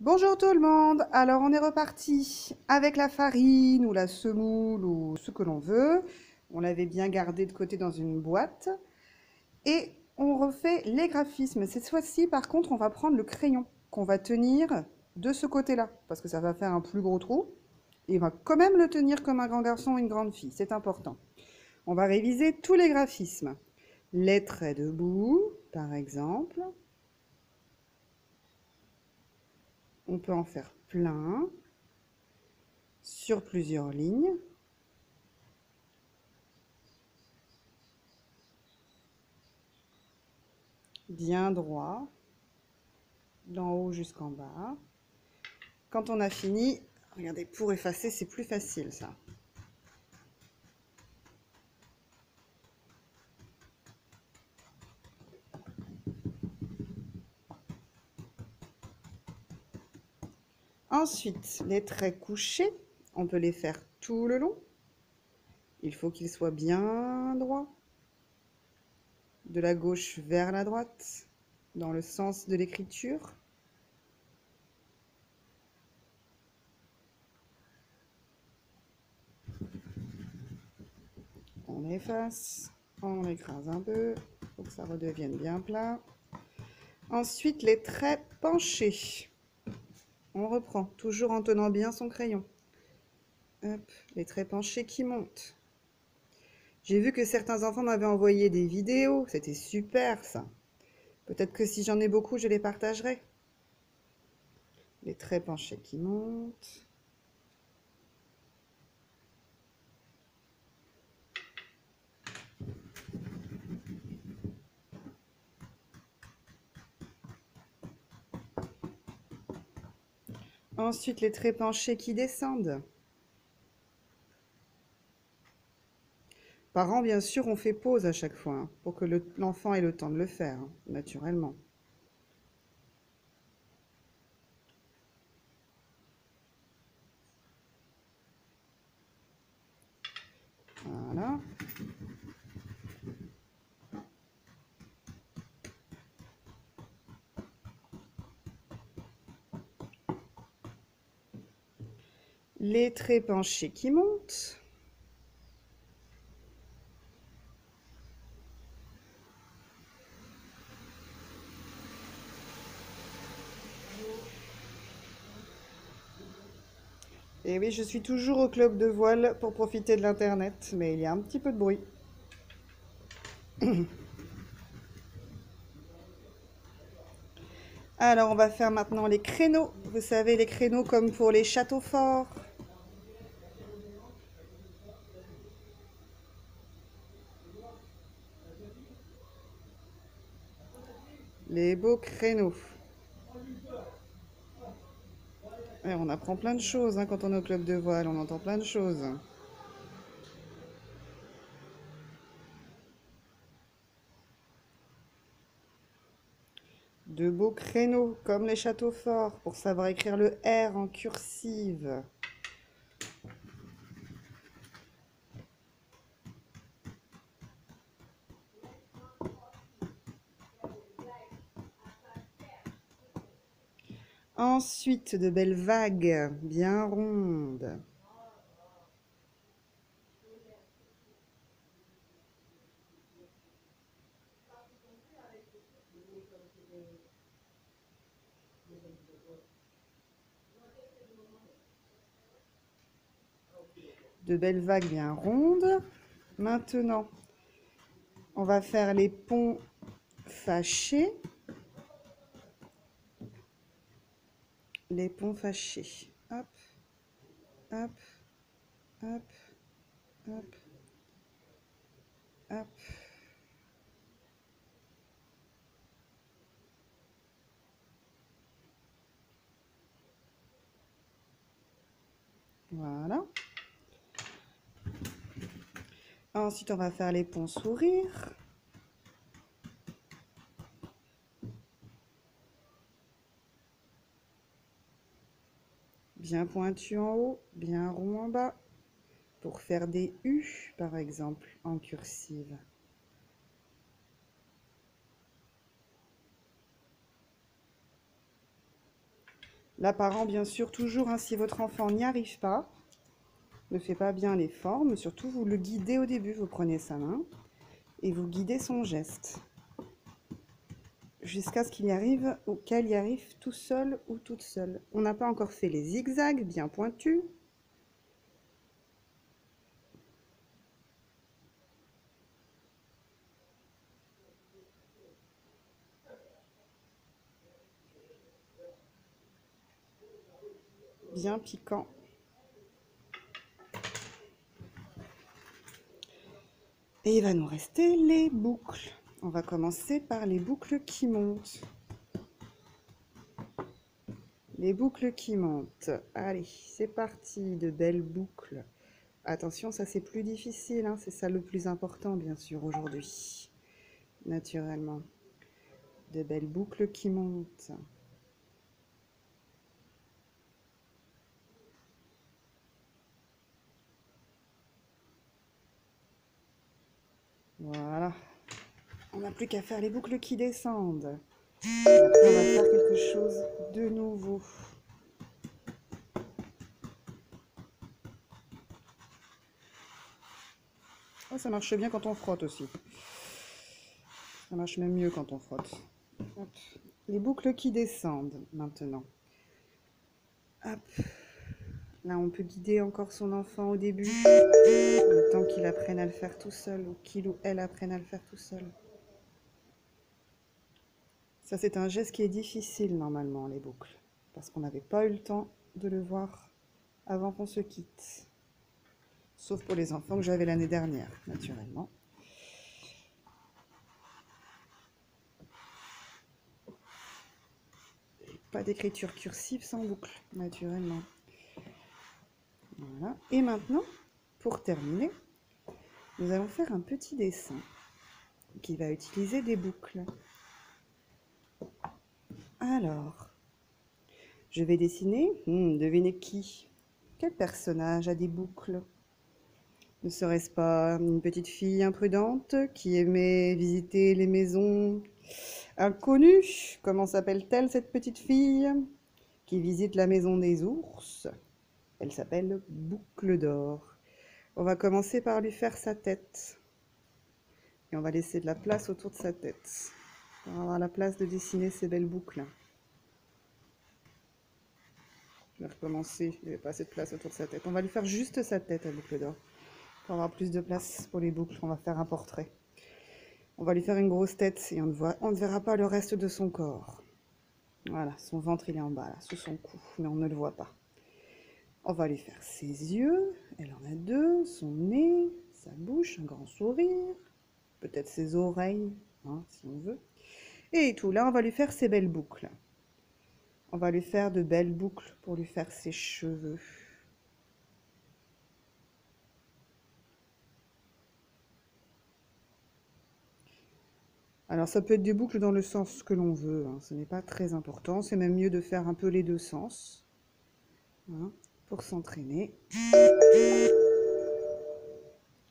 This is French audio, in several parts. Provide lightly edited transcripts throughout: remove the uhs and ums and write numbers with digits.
Bonjour tout le monde, alors on est reparti avec la farine ou la semoule ou ce que l'on veut. On l'avait bien gardé de côté dans une boîte et on refait les graphismes. Cette fois-ci par contre on va prendre le crayon qu'on va tenir de ce côté-là parce que ça va faire un plus gros trou et on va quand même le tenir comme un grand garçon ou une grande fille, c'est important. On va réviser tous les graphismes. Les traits debout par exemple, on peut en faire plein sur plusieurs lignes. Bien droit, d'en haut jusqu'en bas. Quand on a fini, regardez, pour effacer, c'est plus facile ça. Ensuite, les traits couchés, on peut les faire tout le long. Il faut qu'ils soient bien droits, de la gauche vers la droite, dans le sens de l'écriture. On efface, on écrase un peu, pour que ça redevienne bien plat. Ensuite, les traits penchés. On reprend, toujours en tenant bien son crayon. Hop, les traits penchés qui montent. J'ai vu que certains enfants m'avaient envoyé des vidéos, c'était super ça. Peut-être que si j'en ai beaucoup, je les partagerai. Les traits penchés qui montent. Ensuite, les traits penchés qui descendent. Parents, bien sûr, on fait pause à chaque fois, hein, pour que l'enfant ait le temps de le faire, hein, naturellement. Voilà. Les traits penchés qui montent. Et oui, je suis toujours au club de voile pour profiter de l'internet, mais il y a un petit peu de bruit. Alors, on va faire maintenant les créneaux. Vous savez, les créneaux comme pour les châteaux forts. Les beaux créneaux. Ouais, on apprend plein de choses hein, quand on est au club de voile, on entend plein de choses. De beaux créneaux, comme les châteaux forts, pour savoir écrire le R en cursive. Ensuite, de belles vagues, bien rondes. De belles vagues bien rondes. Maintenant, on va faire les ponts fâchés. Les ponts fâchés. Hop, hop, hop, hop, hop. Voilà. Ensuite, on va faire les ponts sourires. Bien pointu en haut, bien rond en bas. Pour faire des U, par exemple, en cursive. Là, parents, bien sûr, toujours, hein, si votre enfant n'y arrive pas, ne fait pas bien les formes, surtout vous le guidez au début, vous prenez sa main et vous guidez son geste jusqu'à ce qu'il y arrive ou qu'elle y arrive tout seul ou toute seule. On n'a pas encore fait les zigzags bien pointus. Bien piquants. Et il va nous rester les boucles. On va commencer par les boucles qui montent. Les boucles qui montent. Allez, c'est parti, de belles boucles. Attention, ça c'est plus difficile, hein, c'est ça le plus important bien sûr aujourd'hui. Naturellement. De belles boucles qui montent. Voilà. On n'a plus qu'à faire les boucles qui descendent. Et après, on va faire quelque chose de nouveau. Oh, ça marche bien quand on frotte aussi. Ça marche même mieux quand on frotte. Hop. Les boucles qui descendent maintenant. Hop. Là, on peut guider encore son enfant au début, le temps qu'il apprenne à le faire tout seul, ou qu'il ou elle apprenne à le faire tout seul. Ça, c'est un geste qui est difficile normalement, les boucles, parce qu'on n'avait pas eu le temps de le voir avant qu'on se quitte. Sauf pour les enfants que j'avais l'année dernière, naturellement. Et pas d'écriture cursive sans boucle, naturellement. Voilà. Et maintenant, pour terminer, nous allons faire un petit dessin qui va utiliser des boucles. Alors, je vais dessiner, devinez qui? Quel personnage a des boucles? Ne serait-ce pas une petite fille imprudente qui aimait visiter les maisons inconnues? Comment s'appelle-t-elle cette petite fille qui visite la maison des ours? Elle s'appelle Boucle d'Or. On va commencer par lui faire sa tête. Et on va laisser de la place autour de sa tête. Pour avoir la place de dessiner ces belles boucles. Je vais recommencer, il n'y avait pas assez de place autour de sa tête. On va lui faire juste sa tête à Boucle d'Or. Pour avoir plus de place pour les boucles, on va faire un portrait. On va lui faire une grosse tête et on ne verra pas le reste de son corps. Voilà, son ventre il est en bas, là, sous son cou, mais on ne le voit pas. On va lui faire ses yeux, elle en a deux, son nez, sa bouche, un grand sourire, peut-être ses oreilles, hein, si on veut. Et tout, là on va lui faire ses belles boucles. On va lui faire de belles boucles pour lui faire ses cheveux. Alors ça peut être des boucles dans le sens que l'on veut, hein, ce n'est pas très important, c'est même mieux de faire un peu les deux sens, hein, pour s'entraîner.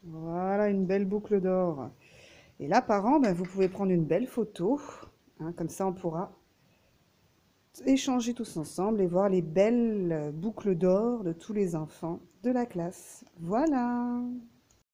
Voilà, une belle boucle d'or. Et là, parents, ben, vous pouvez prendre une belle photo, hein, comme ça on pourra échanger tous ensemble et voir les belles boucles d'or de tous les enfants de la classe. Voilà!